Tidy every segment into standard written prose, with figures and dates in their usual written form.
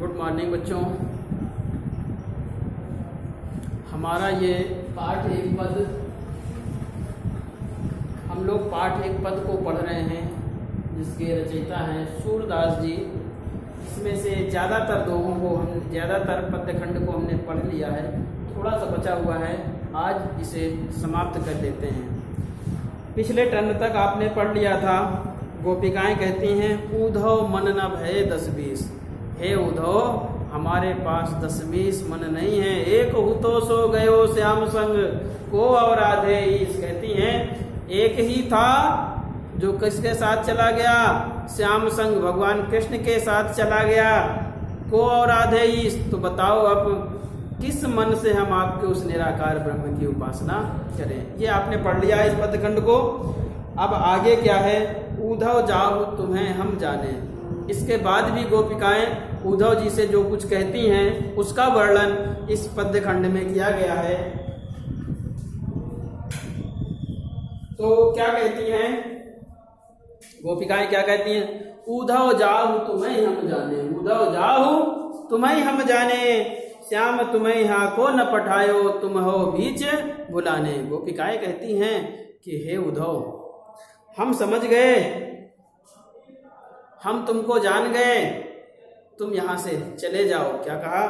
Good morning बच्चों। हमारा ये पाठ एक पद, हम लोग पाठ एक पद को पढ़ रहे हैं जिसके रचयिता हैं सूरदास जी। इसमें से ज़्यादातर पद्यखंड को हमने पढ़ लिया है, थोड़ा सा बचा हुआ है, आज इसे समाप्त कर देते हैं। पिछले टर्न तक आपने पढ़ लिया था। गोपिकाएं कहती हैं उद्धव मन न भये 10-20, हे उद्धव हमारे पास 10-20 मन नहीं है। एक हुतो सो गयो श्याम संग को और आधे ईस, कहती हैं एक ही था जो किसके साथ चला गया, श्याम संग भगवान कृष्ण के साथ चला गया, को और आधे ईस। तो बताओ अब किस मन से हम आपके उस निराकार ब्रह्म की उपासना करें। ये आपने पढ़ लिया इस पदखंड को। अब आगे क्या है, उद्धव जाओ तुम्हें हम जाने। इसके बाद भी गोपिकाएं उद्धव जी से जो कुछ कहती हैं उसका वर्णन इस पद्यखंड में किया गया है। तो क्या कहती हैं गोपिकाएं, क्या कहती हैं, उद्धव जाहु तुम्हें हम जाने, उद्धव जाहु तुम्हें हम जाने, श्याम तुम्हें यहाँ को न पठायो, तुम हो बीच बुलाने। गोपिकाएं कहती हैं कि हे उद्धव हम समझ गए, हम तुमको जान गए, तुम यहाँ से चले जाओ। क्या कहा,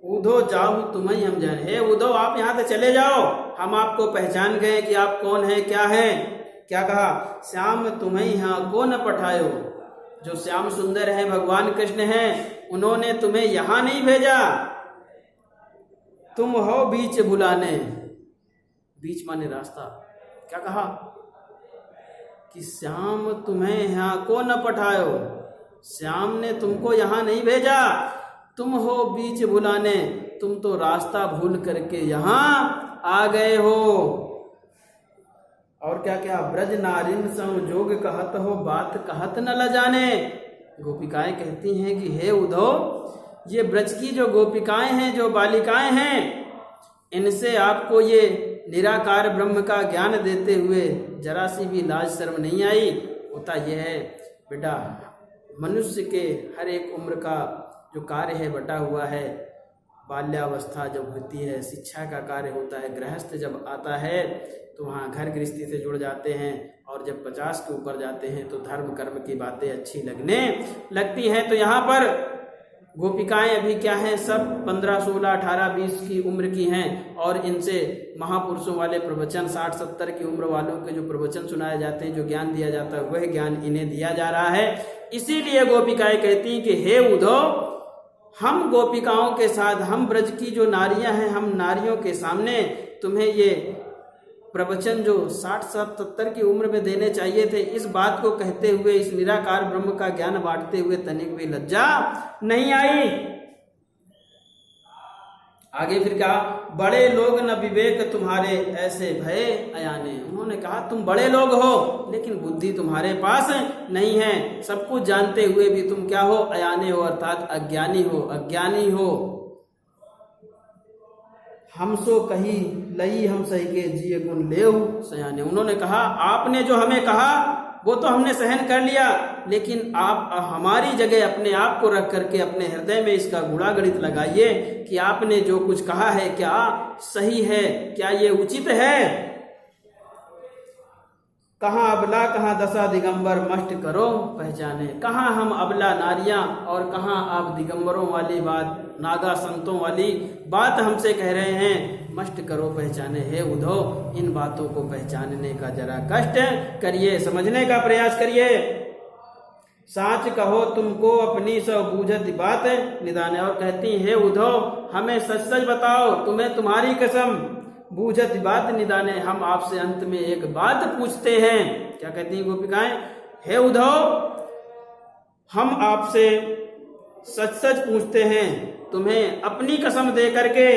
उद्धव जाओ तुम्हें हम जाने, हे उद्धव आप यहाँ से चले जाओ, हम आपको पहचान गए कि आप कौन है क्या है। क्या कहा, श्याम तुम्हें यहाँ को न पठायो, जो श्याम सुंदर है भगवान कृष्ण हैं, उन्होंने तुम्हें यहाँ नहीं भेजा, तुम हो बीच बुलाने। बीच माने रास्ता। क्या कहा कि श्याम तुम्हें यहाँ को न पठायो, श्याम ने तुमको यहाँ नहीं भेजा, तुम हो बीच बुलाने, तुम तो रास्ता भूल करके यहाँ आ गए हो। और क्या क्या, ब्रज नारिन संजोग कहत हो, बात कहत न ल जाने। गोपिकाएं कहती हैं कि हे उद्धव ये ब्रज की जो गोपिकाएं हैं, जो बालिकाएं हैं, इनसे आपको ये निराकार ब्रह्म का ज्ञान देते हुए जरा सी भी लाज शर्म नहीं आई। होता यह है बेटा, मनुष्य के हर एक उम्र का जो कार्य है बटा हुआ है। बाल्यावस्था जब होती है शिक्षा का कार्य होता है, गृहस्थ जब आता है तो वहाँ घर गृहस्थी से जुड़ जाते हैं, और जब 50 के ऊपर जाते हैं तो धर्म कर्म की बातें अच्छी लगने लगती हैं। तो यहाँ पर गोपिकाएं अभी क्या हैं, सब 15, 16, 18, 20 की उम्र की हैं, और इनसे महापुरुषों वाले प्रवचन 60, 70 की उम्र वालों के जो प्रवचन सुनाए जाते हैं, जो ज्ञान दिया जाता है, वह ज्ञान इन्हें दिया जा रहा है। इसीलिए गोपिकाएं कहती हैं कि हे उद्धव हम गोपिकाओं के साथ, हम ब्रज की जो नारियां हैं, हम नारियों के सामने तुम्हें ये प्रवचन जो 60, 70 की उम्र में देने चाहिए थे, इस बात को कहते हुए, इस निराकार ब्रह्म का ज्ञान बांटते हुए तनिक भी लज्जा नहीं आई। आगे फिर कहा, बड़े लोग न विवेक तुम्हारे ऐसे भय अयाने। उन्होंने कहा तुम बड़े लोग हो लेकिन बुद्धि तुम्हारे पास नहीं है, सब कुछ जानते हुए भी तुम क्या हो, अयाने हो, अर्थात अज्ञानी हो, अज्ञानी हो। हम सो कही लई हम सही के जिये गुण लेऊ सयाने। उन्होंने कहा आपने जो हमें कहा वो तो हमने सहन कर लिया, लेकिन आप हमारी जगह अपने आप को रख करके अपने हृदय में इसका गुणागणित लगाइए कि आपने जो कुछ कहा है क्या सही है, क्या ये उचित है। कहाँ अबला कहाँ दशा दिगंबर मष्ट करो पहचाने। कहाँ हम अबला नारियां और कहाँ आप दिगंबरों वाली बात, नागा संतों वाली बात हमसे कह रहे हैं, मष्ट करो पहचाने। हे उद्धव इन बातों को पहचानने का जरा कष्ट करिए, समझने का प्रयास करिए। साच कहो तुमको अपनी सब बूझत बात निदाने। और कहती हे उद्धव हमें सच सच बताओ, तुम्हें तुम्हारी कसम, बूझत बात निदाने, हम आपसे अंत में एक बात पूछते हैं। क्या कहती हैं गोपिकाएं, हे उद्धव हम आपसे सच सच पूछते हैं, तुम्हें अपनी कसम दे करके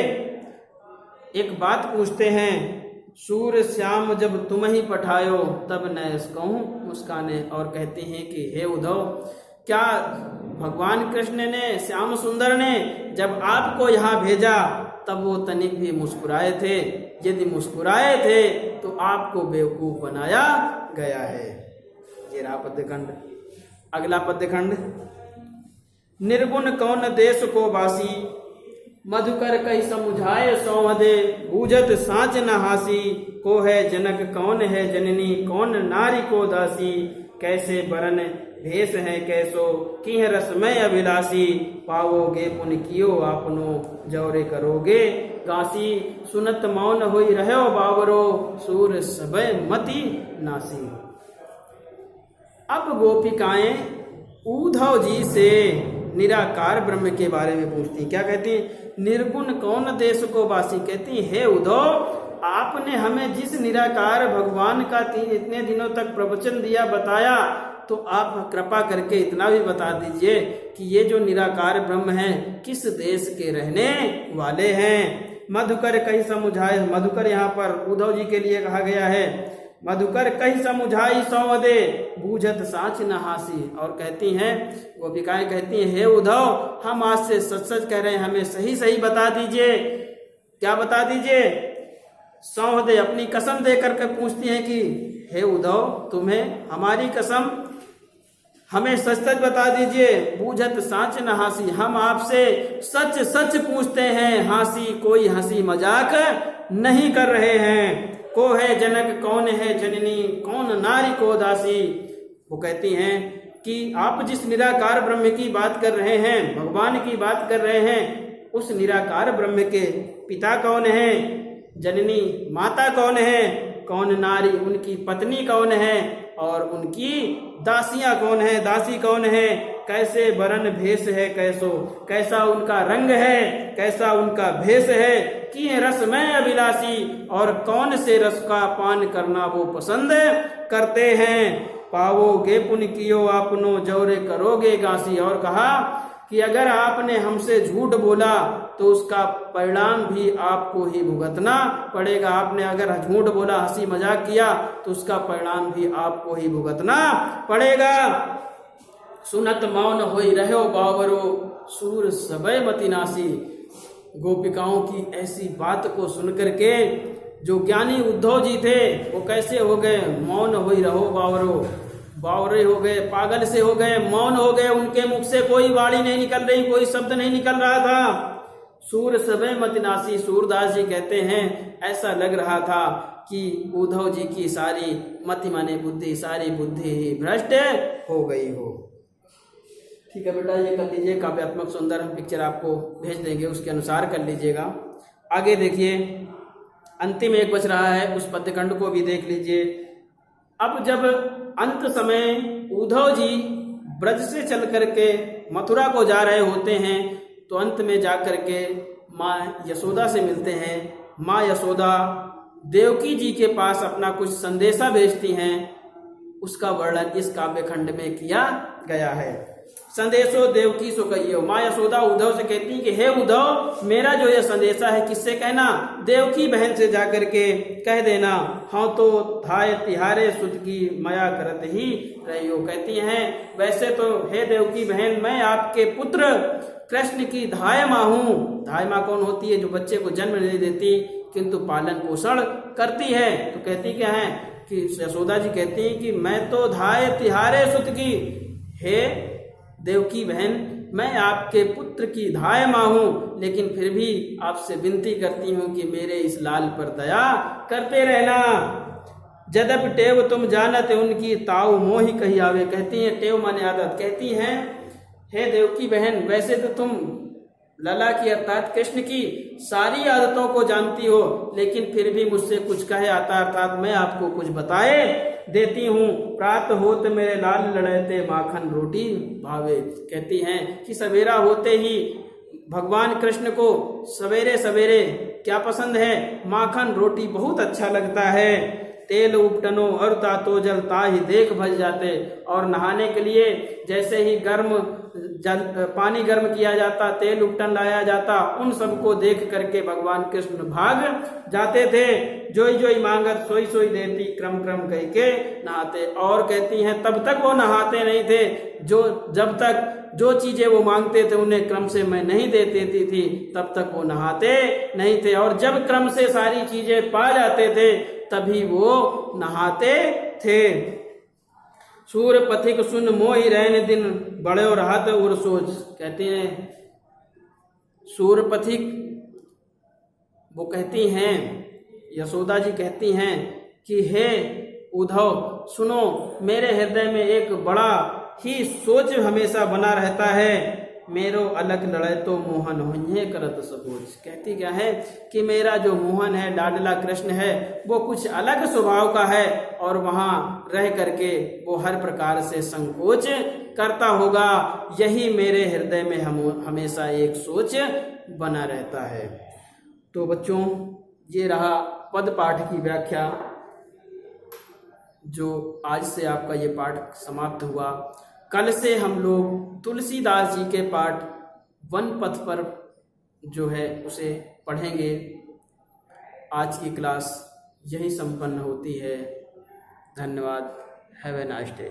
एक बात पूछते हैं। सूर्य श्याम जब तुम ही पठायो तब न कहूं मुस्काने। और कहते हैं कि हे उद्धव क्या भगवान कृष्ण ने, श्याम सुंदर ने जब आपको यहाँ भेजा तब वो तनिक भी मुस्कुराए थे? यदि मुस्कुराए थे तो आपको बेवकूफ बनाया गया है। ये रहा पद्यखंड। अगला पद्यखंड, निर्गुण कौन देश को बासी, मधुकर कई समुझाए सौहदे, बूझत साँच न हासी। को है जनक कौन है जननी, कौन नारी को दासी। कैसे बरन भेष है कैसो, किह रसमय अभिलाषी। पावोगे पुन कियो आपनो, जौरे करोगे गासी। सुनत मौन होई रहो बावरो, सूर सबय मति नासी। अब गोपिकाएं उद्धव जी से निराकार ब्रह्म के बारे में पूछती। क्या कहती? निर्गुण कौन देश को बासी। कहती हे उद्धव, आपने हमें जिस निराकार भगवान का इतने दिनों तक प्रवचन दिया, बताया, तो आप कृपा करके इतना भी बता दीजिए कि ये जो निराकार ब्रह्म है किस देश के रहने वाले हैं। मधुकर कहीं समुझाए, मधुकर यहाँ पर उद्धव जी के लिए कहा गया है। मधुकर कहीं समुझाई सौदे, बूझत साँच न हासी। और कहती हैं गोपिकाएं, कहती हैं हे उद्धव, हम आज से सच सच कह रहे हैं, हमें सही सही बता दीजिए। क्या बता दीजिए? सौदे अपनी कसम दे करके पूछती हैं कि हे उद्धव, तुम्हें हमारी कसम, हमें सच सच बता दीजिए। बूझत साँच न हासी, हम आपसे सच सच पूछते हैं, हासी कोई हंसी मजाक नहीं कर रहे हैं। को है जनक कौन है जननी, कौन नारी को दासी। वो कहती हैं कि आप जिस निराकार ब्रह्म की बात कर रहे हैं, भगवान की बात कर रहे हैं, उस निराकार ब्रह्म के पिता कौन है, जननी माता कौन है, कौन नारी उनकी पत्नी कौन है, और उनकी दासियां कौन है, दासी कौन है। कैसे बरन भेष है कैसो, कैसा उनका रंग है, कैसा उनका भेष है। कि रसमय अभिलाषी, और कौन से रस का पान करना वो पसंद करते हैं। पावोगे पुन कियो आपनो, जौरे करोगे गासी। और कहा कि अगर आपने हमसे झूठ बोला तो उसका परिणाम भी आपको ही भुगतना पड़ेगा। आपने अगर झूठ बोला, हंसी मजाक किया, तो उसका परिणाम भी आपको ही भुगतना पड़ेगा। सुनत मौन होई रहो बावरो, सूर सबय मति नासी। गोपिकाओं की ऐसी बात को सुनकर के जो ज्ञानी उद्धव जी थे वो कैसे हो गए? मौन होई रहो बावरो, बावरे हो गए, पागल से हो गए, मौन हो गए। उनके मुख से कोई वाणी नहीं निकल रही, कोई शब्द नहीं निकल रहा था। सूर सबय मति नासी, सूरदास जी कहते हैं ऐसा लग रहा था कि उद्धव जी की सारी मति माने बुद्धि, सारी बुद्धि ही भ्रष्ट हो गई हो। ठीक है बेटा, ये कर लीजिए, काव्यात्मक सुंदर पिक्चर आपको भेज देंगे, उसके अनुसार कर लीजिएगा। आगे देखिए, अंतिम एक बच रहा है, उस पद्यखंड को भी देख लीजिए। अब जब अंत समय उद्धव जी ब्रज से चल करके मथुरा को जा रहे होते हैं, तो अंत में जाकर के माँ यशोदा से मिलते हैं। माँ यशोदा देवकी जी के पास अपना कुछ संदेशा भेजती हैं, उसका वर्णन इस काव्य खंड में किया गया है। संदेशो देवकी सो कहियो। माँ यशोदा उद्धव से कहती हैं कि हे उद्धव, मेरा जो ये संदेशा है किससे कहना? देवकी बहन से जाकर के कह देना। हाँ तो धाय तिहारे सुत की मया करत ही रहियो। कहती हैं वैसे तो हे देवकी बहन, मैं आपके पुत्र कृष्ण की धाय माँ हूँ। धाय माँ कौन होती है? जो बच्चे को जन्म नहीं देती किंतु पालन पोषण करती है। तो कहती क्या है कि यशोदा जी कहती हैं कि मैं तो धाय तिहारे सुत की, हे देवकी बहन, मैं आपके पुत्र की धाय माँ हूँ, लेकिन फिर भी आपसे विनती करती हूँ कि मेरे इस लाल पर दया करते रहना। जदप टेव तुम जानत उनकी, ताऊ मोहि कही आवे। कहती हैं टेव माने आदत। कहती हैं हे देवकी बहन, वैसे तो तुम लला की अर्थात कृष्ण की सारी आदतों को जानती हो, लेकिन फिर भी मुझसे कुछ कहे आता अर्थात मैं आपको कुछ बताए देती हूँ। प्रात होत मेरे लाल लड़ते, माखन रोटी भावे। कहती हैं कि सवेरा होते ही भगवान कृष्ण को सवेरे सवेरे क्या पसंद है? माखन रोटी बहुत अच्छा लगता है। तेल उपटनो और तातो जल ताहि देख भज जाते। और नहाने के लिए जैसे ही गर्म पानी गर्म किया जाता, तेल उपटन लाया जाता, उन सबको देख करके भगवान कृष्ण भाग जाते थे। जोई जोई मांगत सोई सोई देती, क्रम क्रम कह के नहाते। और कहती हैं तब तक वो नहाते नहीं थे, जब तक जो चीजें वो मांगते थे उन्हें क्रम से मैं नहीं दे देती थी, तब तक वो नहाते नहीं थे। और जब क्रम से सारी चीजें पा जाते थे तभी वो नहाते थे। सूर पथिक सुन मोहि रैन दिन बड़ो रहत उर सोच। कहते हैं सूर पथिक वो कहती हैं, यशोदा जी कहती हैं कि हे उद्धव सुनो, मेरे हृदय में एक बड़ा ही सोच हमेशा बना रहता है, मेरो अलग लड़े तो मोहन होइए करत सबोच। कहती क्या है कि मेरा जो मोहन है, डाडला कृष्ण है, वो कुछ अलग स्वभाव का है और वहाँ रह करके वो हर प्रकार से संकोच करता होगा। यही मेरे हृदय में हमेशा एक सोच बना रहता है। तो बच्चों, ये रहा पद पाठ की व्याख्या, जो आज से आपका ये पाठ समाप्त हुआ। कल से हम लोग तुलसीदास जी के पाठ वन पथ पर जो है उसे पढ़ेंगे। आज की क्लास यही संपन्न होती है। धन्यवाद। Have a nice day.